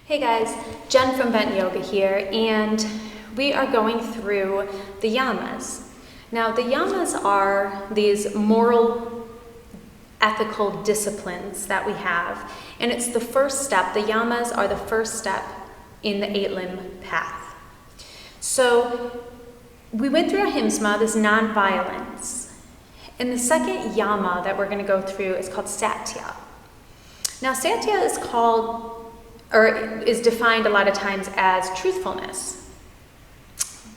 Hey guys, Jen from Bent Yoga here, and we are going through the Yamas. Now, the Yamas are these moral, ethical disciplines that we have, and it's the first step. The Yamas are the first step in the 8-limb path. So, we went through Ahimsa, this non-violence, and the second Yama that we're going to go through is called Satya. Now, Satya is defined a lot of times as truthfulness.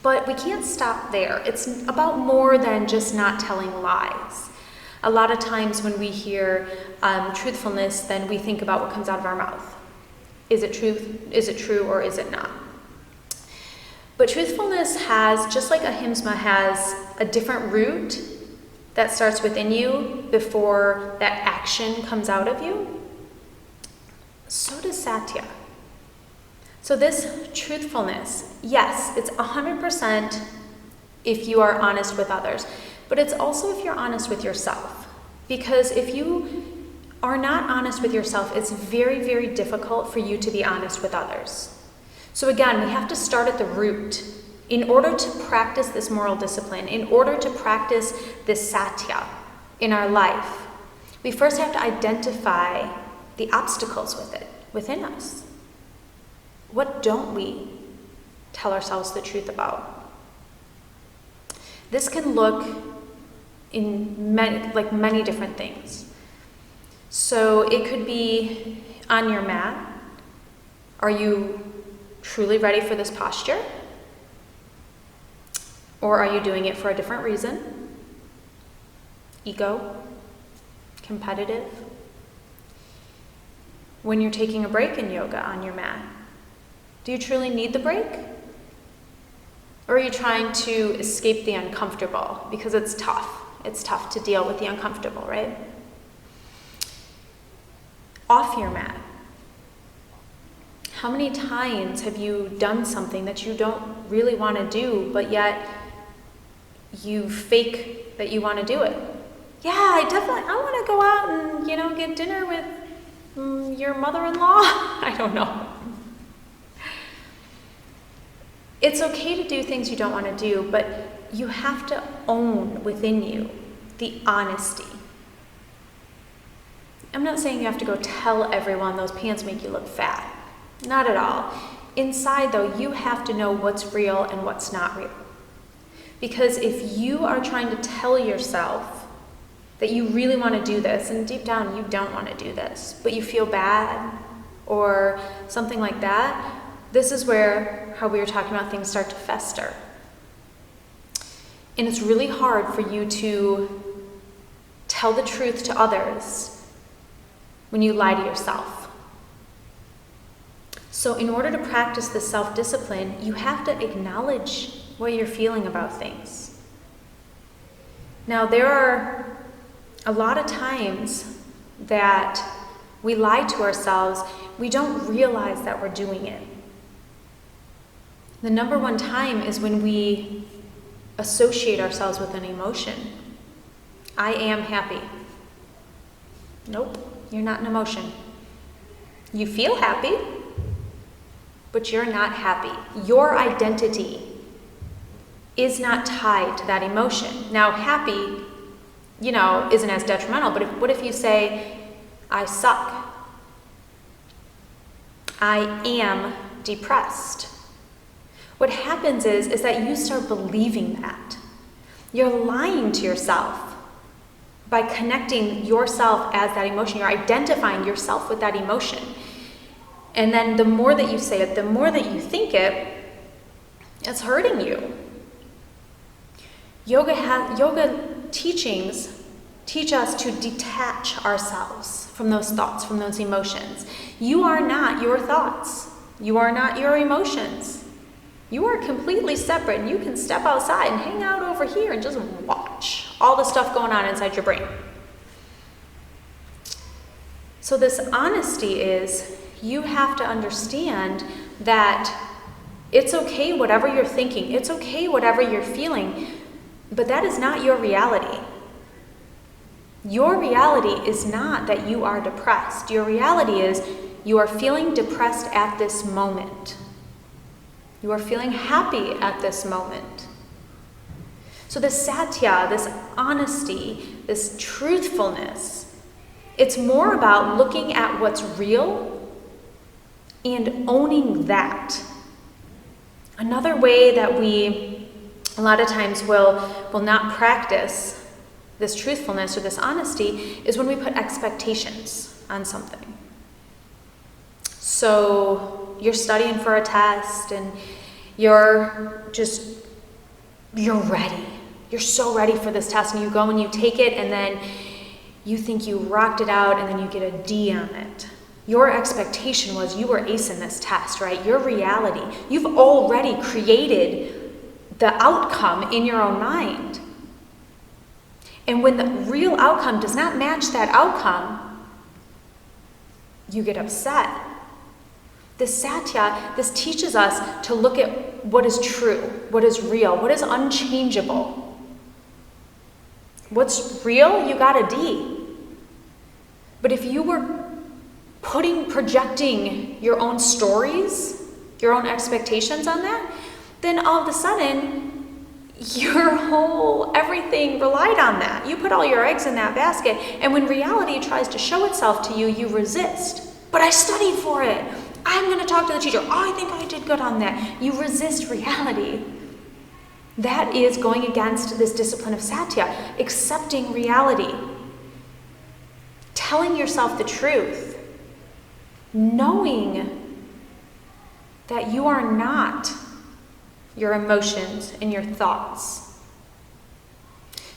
But we can't stop there. It's about more than just not telling lies. A lot of times when we hear truthfulness, then we think about what comes out of our mouth. Is it true, or is it not? But truthfulness has, just like Ahimsa has a different root that starts within you before that action comes out of you, so does Satya. So this truthfulness, yes, it's 100% if you are honest with others, but it's also if you're honest with yourself. Because if you are not honest with yourself, it's very, very difficult for you to be honest with others. So again, we have to start at the root. In order to practice this moral discipline, in order to practice this Satya in our life, we first have to identify the obstacles within us. What don't we tell ourselves the truth about? This can look in many different things. So it could be on your mat. Are you truly ready for this posture? Or are you doing it for a different reason? Ego? Competitive? When you're taking a break in yoga on your mat, do you truly need the break? Or are you trying to escape the uncomfortable? Because it's tough. It's tough to deal with the uncomfortable, right? Off your mat. How many times have you done something that you don't really want to do, but yet you fake that you want to do it? Yeah, I want to go out and, get dinner with your mother-in-law. I don't know. It's okay to do things you don't want to do, but you have to own within you the honesty. I'm not saying you have to go tell everyone those pants make you look fat. Not at all. Inside, though, you have to know what's real and what's not real. Because if you are trying to tell yourself that you really want to do this, and deep down you don't want to do this, but you feel bad or something like that, this is where, how we were talking about, things start to fester. And it's really hard for you to tell the truth to others when you lie to yourself. So in order to practice this self-discipline, you have to acknowledge what you're feeling about things. Now, there are a lot of times that we lie to ourselves, we don't realize that we're doing it. The number one time is when we associate ourselves with an emotion. I am happy. Nope, you're not an emotion. You feel happy, but you're not happy. Your identity is not tied to that emotion. Now, happy, isn't as detrimental, but what if you say, I suck? I am depressed. What happens is that you start believing that. You're lying to yourself by connecting yourself as that emotion. You're identifying yourself with that emotion. And then the more that you say it, the more that you think it, it's hurting you. Yoga teachings teach us to detach ourselves from those thoughts, from those emotions. You are not your thoughts. You are not your emotions. You are completely separate, and you can step outside and hang out over here and just watch all the stuff going on inside your brain. So this honesty is, you have to understand that it's okay whatever you're thinking, it's okay whatever you're feeling, but that is not your reality. Your reality is not that you are depressed. Your reality is you are feeling depressed at this moment. You are feeling happy at this moment. So this satya, this honesty, this truthfulness, it's more about looking at what's real and owning that. Another way that we a lot of times will not practice this truthfulness or this honesty is when we put expectations on something. So you're studying for a test and you're ready. You're so ready for this test, and you go and you take it, and then you think you rocked it out, and then you get a D on it. Your expectation was you were acing this test, right? Your reality. You've already created the outcome in your own mind. And when the real outcome does not match that outcome, you get upset. This satya, this teaches us to look at what is true, what is real, what is unchangeable. What's real, you got a D. But if you were projecting your own stories, your own expectations on that, then all of a sudden, everything relied on that. You put all your eggs in that basket, and when reality tries to show itself to you, you resist. But I studied for it. I'm going to talk to the teacher. I think I did good on that. You resist reality. That is going against this discipline of satya, accepting reality, telling yourself the truth, knowing that you are not your emotions and your thoughts.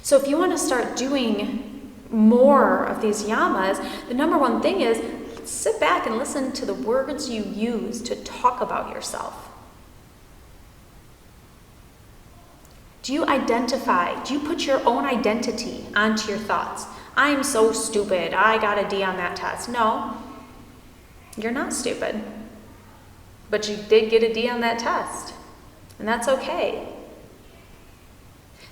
So if you want to start doing more of these yamas, the number one thing is sit back and listen to the words you use to talk about yourself. Do you put your own identity onto your thoughts? I'm so stupid, I got a D on that test. No, you're not stupid. But you did get a D on that test, and that's okay.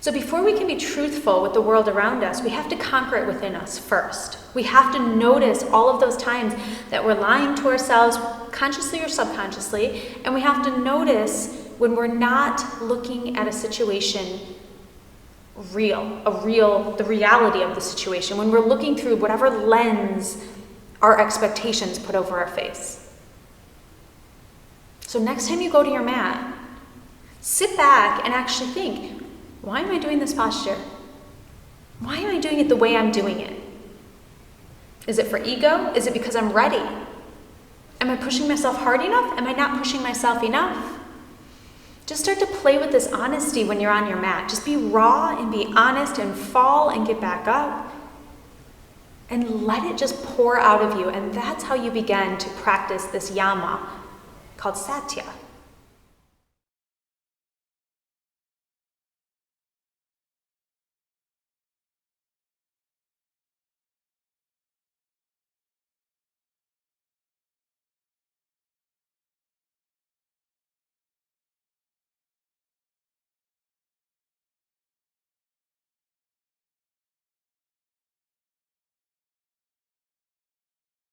So before we can be truthful with the world around us, we have to conquer it within us first. We have to notice all of those times that we're lying to ourselves, consciously or subconsciously, and we have to notice when we're not looking at a situation the reality of the situation, when we're looking through whatever lens our expectations put over our face. So next time you go to your mat, sit back and actually think, why am I doing this posture? Why am I doing it the way I'm doing it? Is it for ego? Is it because I'm ready? Am I pushing myself hard enough? Am I not pushing myself enough? Just start to play with this honesty when you're on your mat. Just be raw and be honest and fall and get back up. And let it just pour out of you. And that's how you begin to practice this yama called satya.